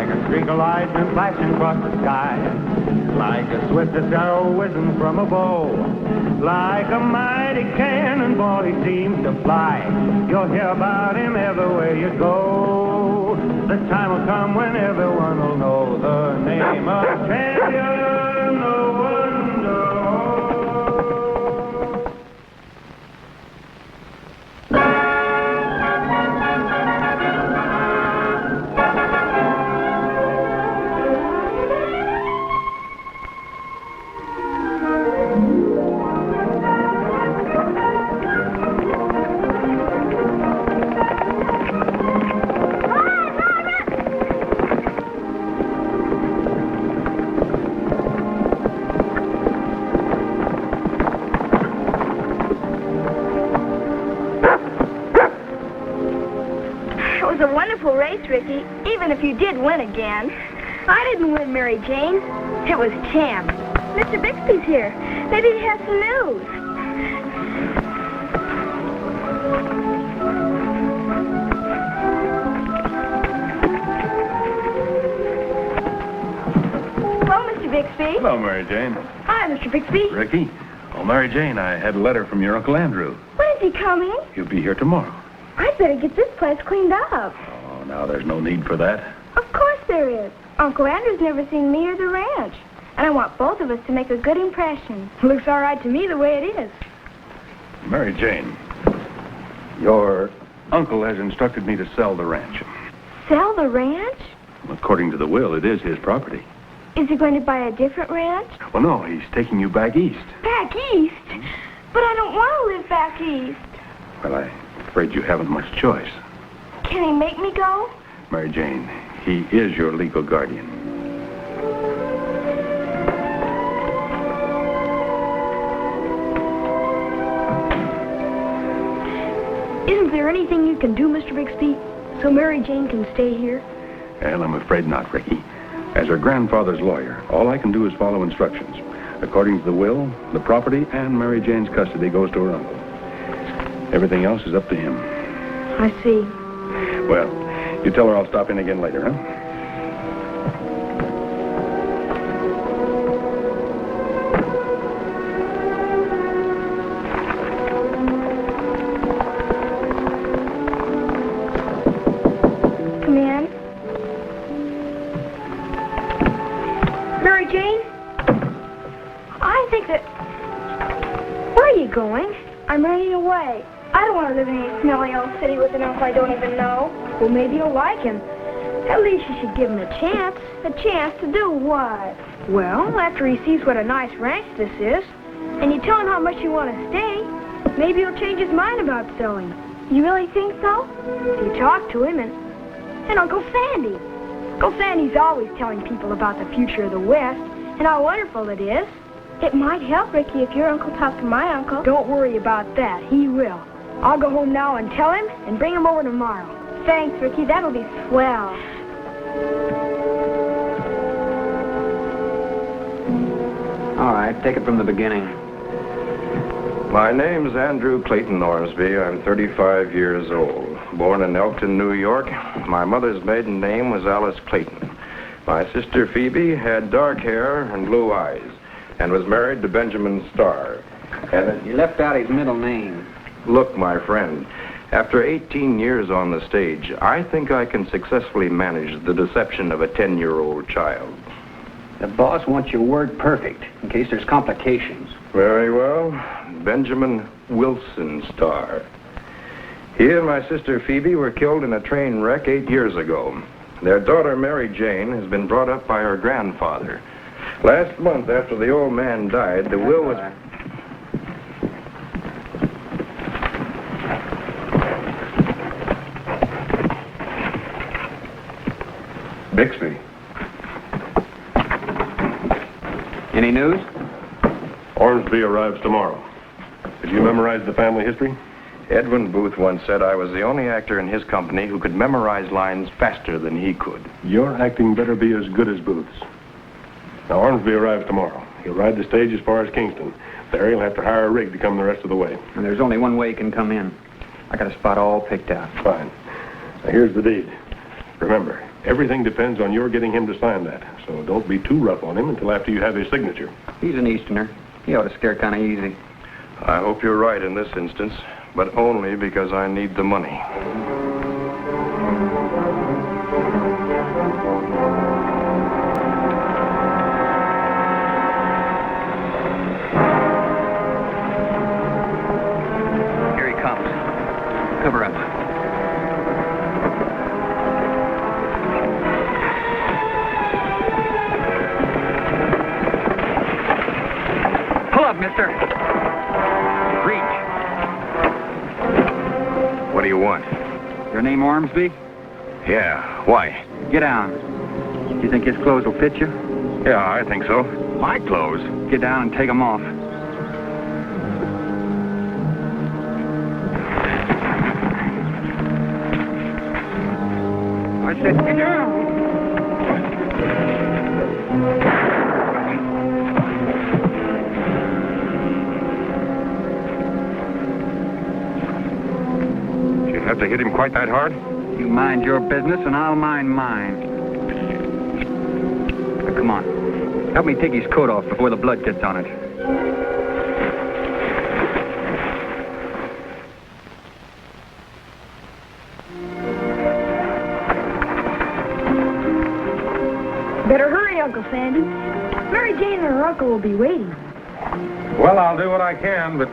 like a streak of lightning flashing across the sky, like a swiftest arrow whizzing from a bow, like a mighty cannonball he seems to fly. You'll hear about him everywhere you go. The time will come when everyone will know the name of champion no one knows. Race, Ricky, even if you did win again. I didn't win, Mary Jane. It was Champ. Mr. Bixby's here. Maybe he has some news. Hello, Mr. Bixby. Hello, Mary Jane. Hi, Mr. Bixby. Ricky. Oh, Mary Jane, I had a letter from your Uncle Andrew. When is he coming? He'll be here tomorrow. I'd better get this place cleaned up. Oh, now there's no need for that. Of course there is. Uncle Andrew's never seen me or the ranch. And I want both of us to make a good impression. Looks all right to me the way it is. Mary Jane, your uncle has instructed me to sell the ranch. Sell the ranch? According to the will, it is his property. Is he going to buy a different ranch? Well, no, he's taking you back east. Back east? But I don't want to live back east. Well, I'm afraid you haven't much choice. Can he make me go? Mary Jane, he is your legal guardian. Isn't there anything you can do, Mr. Bixby, so Mary Jane can stay here? Well, I'm afraid not, Ricky. As her grandfather's lawyer, all I can do is follow instructions. According to the will, the property and Mary Jane's custody goes to her uncle. Everything else is up to him. I see. Well, you tell her I'll stop in again later, huh? Come in. Mary Jane? I think that... Where are you going? I'm running away. I don't want to live in any smelly old city with an uncle I don't even know. Well, maybe you'll like him. At least you should give him a chance. A chance to do what? Well, after he sees what a nice ranch this is, and you tell him how much you want to stay, maybe he'll change his mind about selling. You really think so? If you talk to him and Uncle Sandy. Uncle Sandy's always telling people about the future of the West and how wonderful it is. It might help, Ricky, if your uncle talked to my uncle. Don't worry about that. He will. I'll go home now and tell him and bring him over tomorrow. Thanks, Ricky. That'll be swell. All right, take it from the beginning. My name's Andrew Clayton Ormsby. I'm 35 years old. Born in Elkton, New York. My mother's maiden name was Alice Clayton. My sister Phoebe had dark hair and blue eyes and was married to Benjamin Starr. And You left out his middle name. look, my friend, after 18 years on the stage, I think I can successfully manage the deception of a 10-year-old child. The boss wants your word perfect, in case there's complications. Very well. Benjamin Wilson Starr. He and my sister Phoebe were killed in a train wreck 8 years ago. Their daughter, Mary Jane, has been brought up by her grandfather. Last month, after the old man died, the will was... Bixby. Any news? Ormsby arrives tomorrow. Did you memorize the family history? Edwin Booth once said I was the only actor in his company who could memorize lines faster than he could. Your acting better be as good as Booth's. Now, Ormsby arrives tomorrow. He'll ride the stage as far as Kingston. There, he'll have to hire a rig to come the rest of the way. And there's only one way he can come in. I got a spot all picked out. Fine. Now, here's the deed. Remember, Everything depends on your getting him to sign that. So don't be too rough on him until after you have his signature. He's an Easterner. He ought to scare kind of easy. I hope you're right in this instance, but only because I need the money. Here he comes. Cover up. Pull up, mister. Reach. What do you want? Your name Ormsby? Yeah, why? Get down. You think his clothes will fit you? Yeah, I think so. My clothes? Get down and take them off. I said get down. Did you have to hit him quite that hard? You mind your business and I'll mind mine. Now, come on. Help me take his coat off before the blood gets on it. Better hurry, Uncle Sandy. Mary Jane and her uncle will be waiting. Well, I'll do what I can, but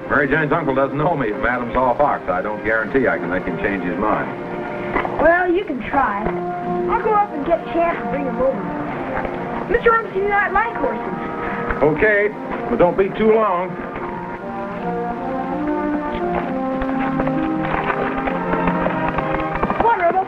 Mary Jane's uncle doesn't know me from Adam's Hall Fox. I don't guarantee I can make him change his mind. Well, you can try. I'll go up and get Champ and bring him over. Mr. Ormsby and I like horses. Okay, but don't be too long. Come on, Rebel.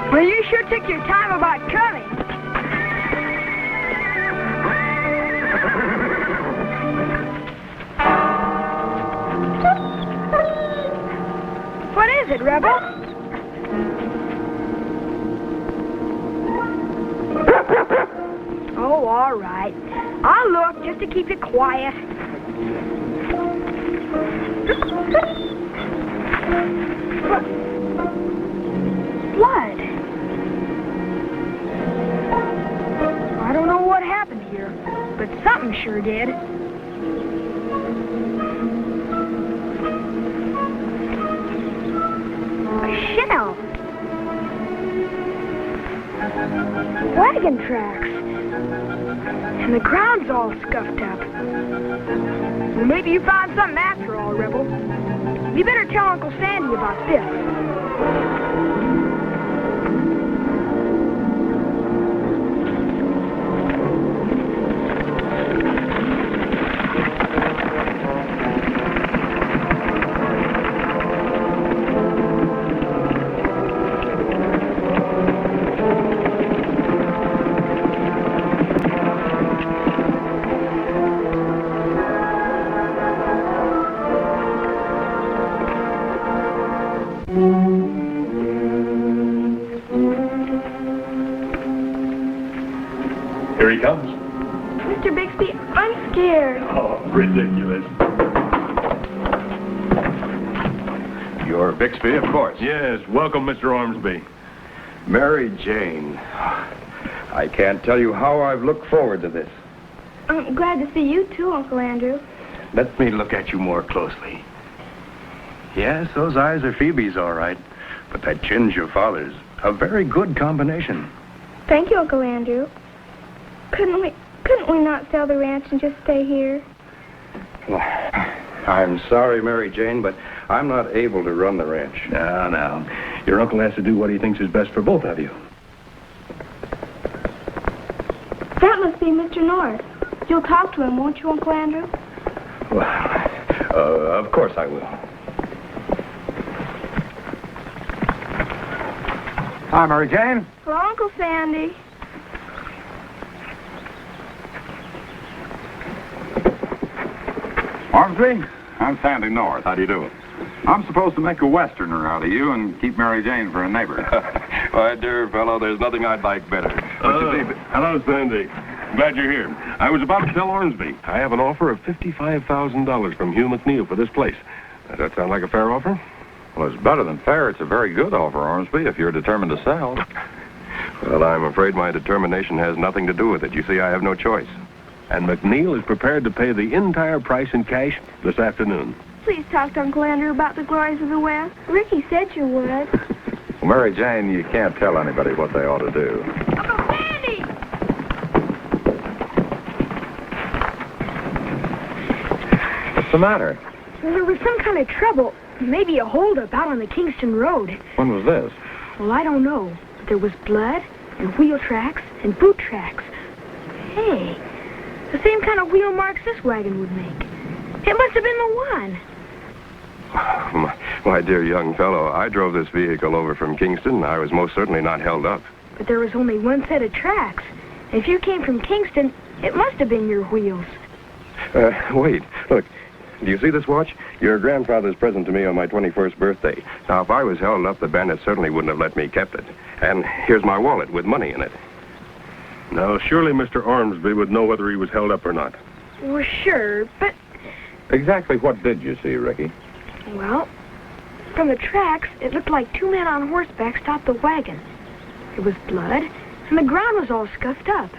Well, you sure took your time about coming. What is it, Rebel? Oh, all right. I'll look just to keep you quiet. Blood. I don't know what happened here, but something sure did. A shell. Wagon tracks. And the ground's all scuffed up. Well, maybe you found something after all, Rebel. You better tell Uncle Sandy about this. Here he comes. Mr. Bixby, I'm scared. Oh, ridiculous. You're Bixby, of course. Yes, welcome, Mr. Ormsby. Mary Jane. I can't tell you how I've looked forward to this. I'm glad to see you too, Uncle Andrew. Let me look at you more closely. Yes, those eyes are Phoebe's, all right. But that chin's your father's. A very good combination. Thank you, Uncle Andrew. Couldn't we not sell the ranch and just stay here? Well, I'm sorry, Mary Jane, but I'm not able to run the ranch. No. Your uncle has to do what he thinks is best for both of you. That must be Mr. North. You'll talk to him, won't you, Uncle Andrew? Well, of course I will. Hi, Mary Jane. Hello, Uncle Sandy. Ormsby, I'm Sandy North. How do you do? I'm supposed to make a Westerner out of you and keep Mary Jane for a neighbor. Why, dear fellow, there's nothing I'd like better. Hello, Sandy. Glad you're here. I was about to tell Ormsby. I have an offer of $55,000 from Hugh McNeil for this place. Does that sound like a fair offer? Well, it's better than fair. It's a very good offer, Ormsby, if you're determined to sell. Well, I'm afraid my determination has nothing to do with it. You see, I have no choice. And McNeil is prepared to pay the entire price in cash this afternoon. Please talk to Uncle Andrew about the glories of the West. Ricky said you would. Well, Mary Jane, you can't tell anybody what they ought to do. Uncle Sandy! What's the matter? Well, there was some kind of trouble. Maybe a holdup out on the Kingston Road. When was this? Well, I don't know. But there was blood and wheel tracks and boot tracks. Hey, the same kind of wheel marks this wagon would make. It must have been the one. My dear young fellow, I drove this vehicle over from Kingston. I was most certainly not held up. But there was only one set of tracks. If you came from Kingston, it must have been your wheels. Wait, look. Do you see this watch? Your grandfather's present to me on my 21st birthday. Now, if I was held up, the bandit certainly wouldn't have let me kept it. And here's my wallet with money in it. Now, surely Mr. Ormsby would know whether he was held up or not. Well, sure, but... Exactly what did you see, Ricky? Well, from the tracks, it looked like two men on horseback stopped the wagon. There was blood, and the ground was all scuffed up.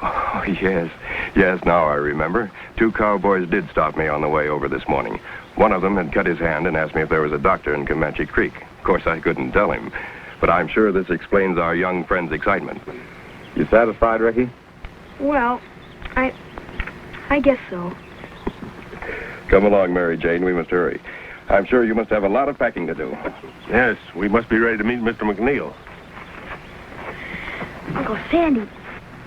Oh, yes. Yes, now I remember. Two cowboys did stop me on the way over this morning. One of them had cut his hand and asked me if there was a doctor in Comanche Creek. Of course, I couldn't tell him. But I'm sure this explains our young friend's excitement. You satisfied, Ricky? Well, I guess so. Come along, Mary Jane. We must hurry. I'm sure you must have a lot of packing to do. Yes, we must be ready to meet Mr. McNeil. Uncle Sandy,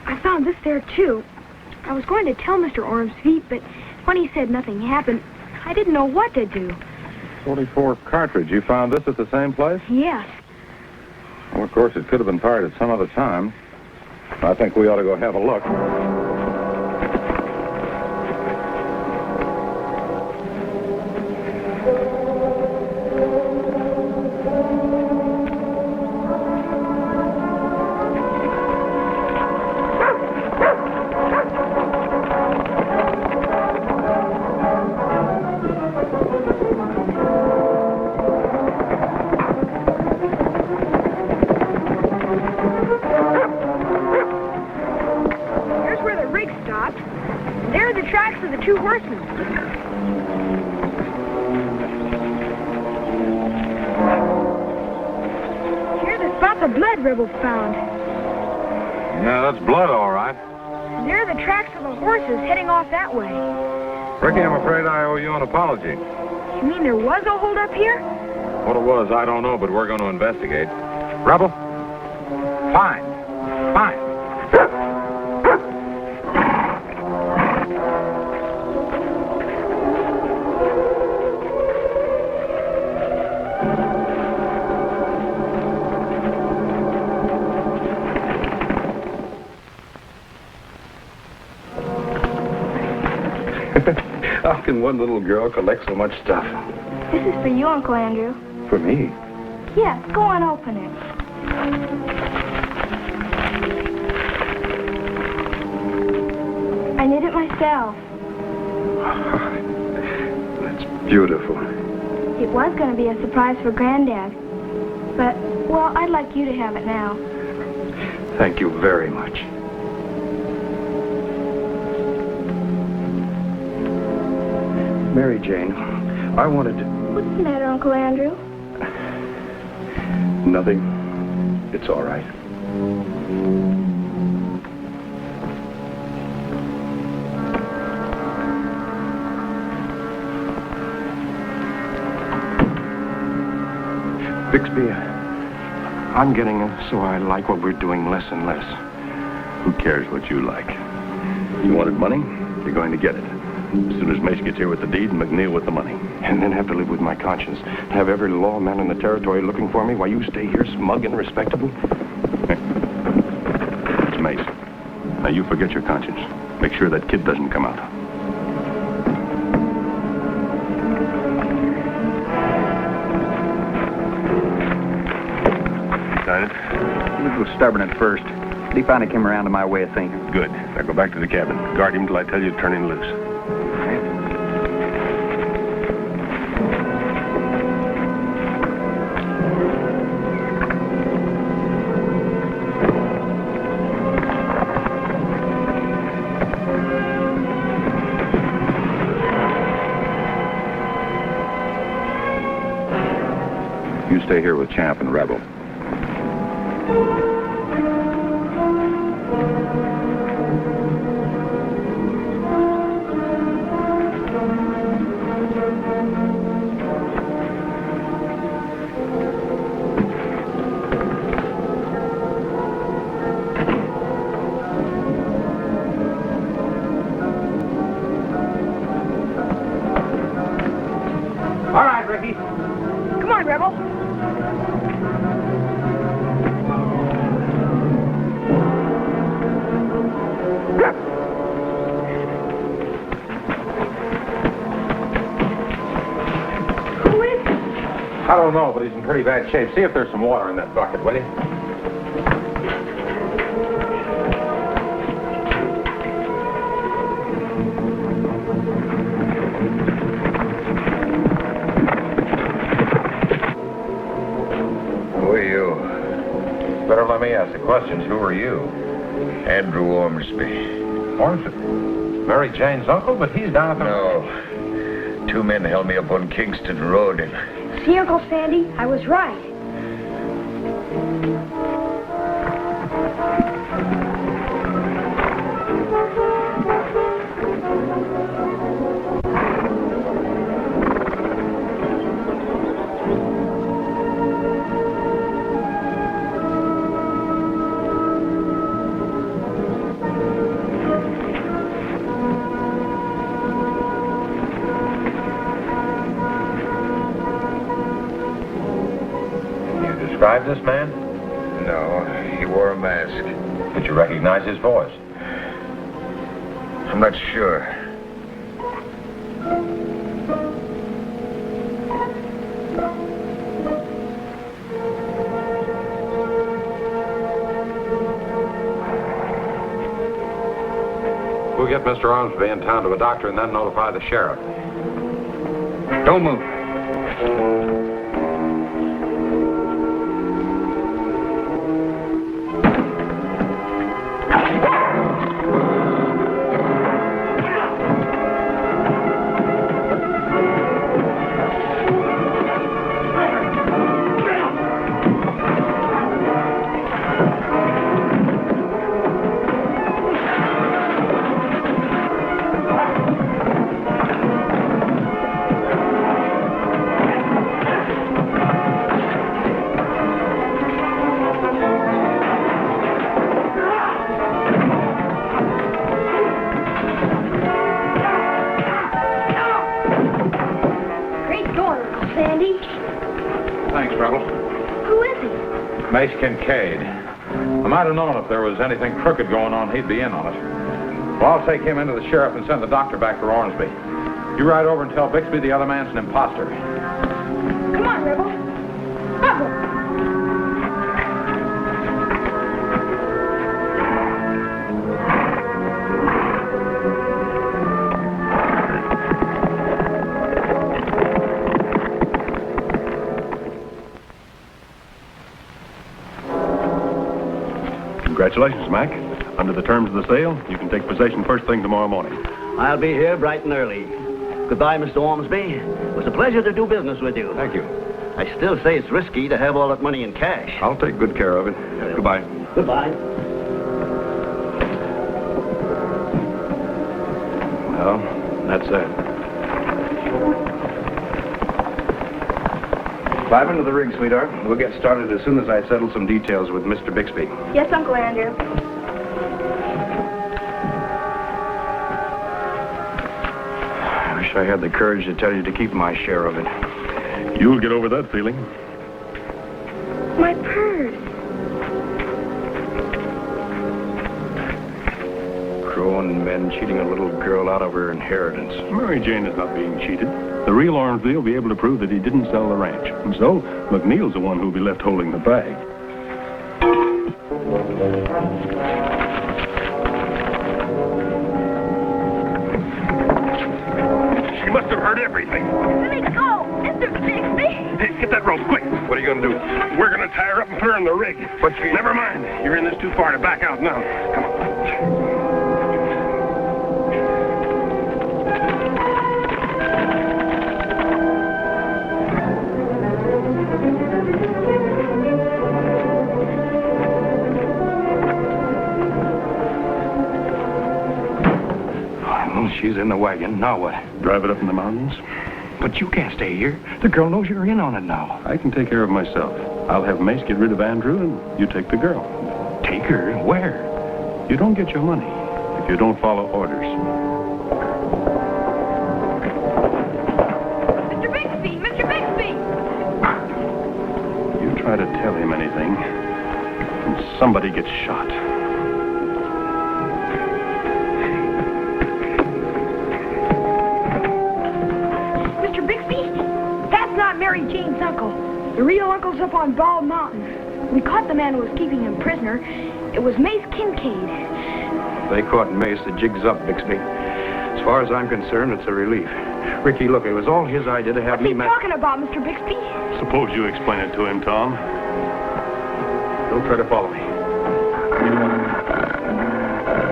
I found this there, too. I was going to tell Mr. Ormsby, but when he said nothing happened, I didn't know what to do. 44 cartridge. You found this at the same place? Yes. Well, of course, it could have been fired at some other time. I think we ought to go have a look. Two horsemen. Here's the spot the blood rebels found. Yeah, that's blood, all right. There are the tracks of the horses heading off that way. Ricky, I'm afraid I owe you an apology. You mean there was a holdup here? What it was, I don't know, but we're going to investigate. Rebel? Fine. Fine. How can one little girl collect so much stuff? This is for you, Uncle Andrew. For me? Yeah, go on, open it. I knit it myself. That's beautiful. It was going to be a surprise for Granddad. But, well, I'd like you to have it now. Thank you very much. Mary Jane, I wanted to... What's the matter, Uncle Andrew? Nothing. It's all right. Bixby, I'm getting so I like what we're doing less and less. Who cares what you like? You wanted money? You're going to get it. As soon as Mace gets here with the deed and McNeil with the money. And then have to live with my conscience. Have every lawman in the territory looking for me while you stay here smug and respectable? It's Mace. Now you forget your conscience. Make sure that kid doesn't come out. Lieutenant? He was a little stubborn at first, but he finally came around to my way of thinking. Good. Now go back to the cabin. Guard him till I tell you to turn him loose. You stay here with Champ and Rebel. All right, Ricky. Come on, Rebel. Who is he? I don't know, but he's in pretty bad shape. See if there's some water in that bucket, will you? Who are you? Better let me ask the questions. Who are you? Andrew Ormsby. Ormsby. Mary Jane's uncle, but he's down at the... No. 2 men held me up on Kingston Road and... See, Uncle Sandy, I was right. Describe this man? No, he wore a mask. Did you recognize his voice? I'm not sure. We'll get Mr. Ormsby in town to a doctor and then notify the sheriff. Don't move. Mace Kincaid. I might have known if there was anything crooked going on, he'd be in on it. Well, I'll take him into the sheriff and send the doctor back for Ormsby. You ride over and tell Bixby the other man's an imposter. Come on, Rebel. Rebel. Congratulations, Mac. Under the terms of the sale, you can take possession first thing tomorrow morning. I'll be here bright and early. Goodbye, Mr. Ormsby. It was a pleasure to do business with you. Thank you. I still say it's risky to have all that money in cash. I'll take good care of it. Goodbye. Goodbye. Well, that's that. Climb into the rig, sweetheart. We'll get started as soon as I settle some details with Mr. Bixby. Yes, Uncle Andrew. I had the courage to tell you to keep my share of it. You'll get over that feeling. My purse. Grown men cheating a little girl out of her inheritance. Mary Jane is not being cheated. The real Ormsby will be able to prove that he didn't sell the ranch. And so, McNeil's the one who'll be left holding the bag. She must have heard everything. Let me go, Mr. Bixby. Hey, get that rope, quick. What are you going to do? We're going to tie her up and put her in the rig. But she... Never mind. You're in this too far to back out now. Come on. Well, she's in the wagon. Now what? Drive it up in the mountains. But you can't stay here. The girl knows you're in on it now. I can take care of myself. I'll have Mace get rid of Andrew, and you take the girl. Take her? Where? You don't get your money if you don't follow orders. Mr. Bixby! Mr. Bixby! You try to tell him anything, and somebody gets shot. Mr. Bixby, that's not Mary Jane's uncle. The real uncle's up on Bald Mountain. We caught the man who was keeping him prisoner. It was Mace Kincaid. They caught Mace. The jig's up, Bixby. As far as I'm concerned, it's a relief. Ricky, look, it was all his idea to have What's me... he talking about, Mr. Bixby? Suppose you explain it to him, Tom. Don't try to follow me.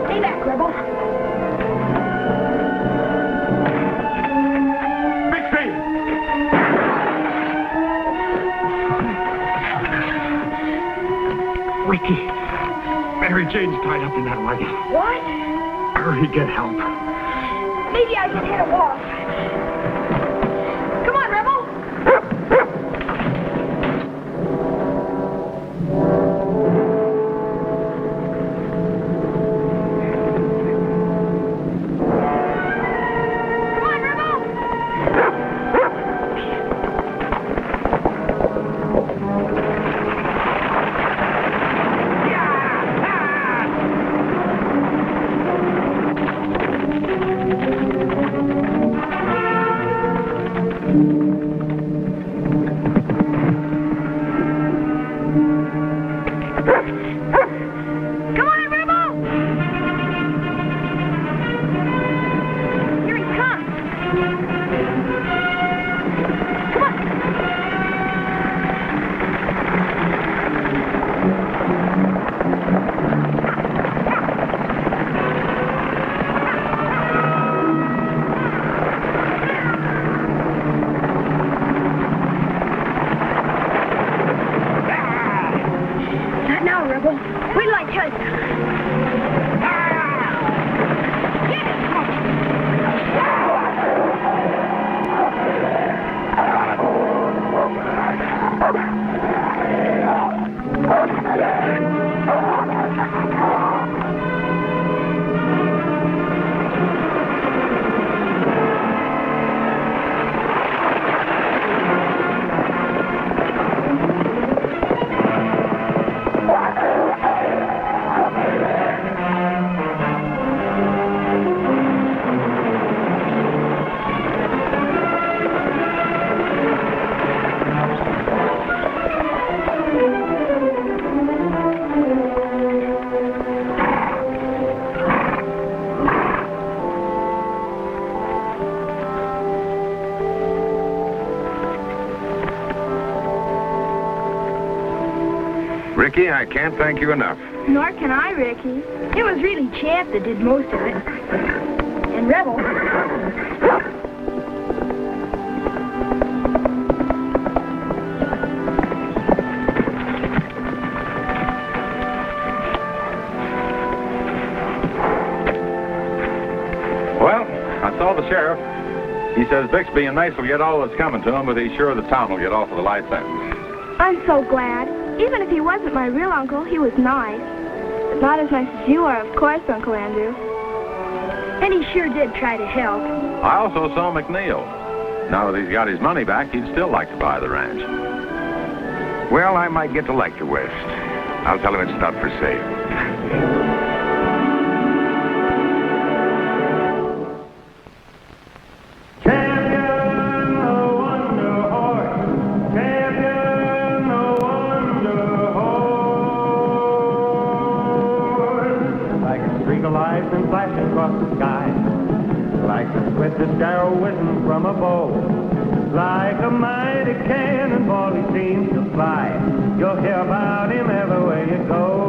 Stay back, Rebel. Ricky, Mary Jane's tied up in that wagon. What? Hurry, get help. Maybe I should head a walk. Come on, Rebel. Come on, Rebel. Come on, Rebel! Here he comes. Come on. Not now, Rebel. Wait till I tell you. Get it! Ricky, I can't thank you enough. Nor can I, Ricky. It was really Champ that did most of it. And Rebel. Well, I saw the sheriff. He says Bixby and Mace will get all that's coming to him, but he's sure the town will get off with a light sentence. I'm so glad. Even if he wasn't my real uncle, he was nice. But not as nice as you are, of course, Uncle Andrew. And he sure did try to help. I also saw McNeil. Now that he's got his money back, he'd still like to buy the ranch. Well, I might get to Lecter West. I'll tell him it's not for sale. Champion, the Wonder Horse. Champion, the Wonder Horse. Like a streak of lights and flashing across the sky. Like the swiftest arrow whizzing from a bow. Like a mighty cannonball he seems to fly. You'll hear about him everywhere you go.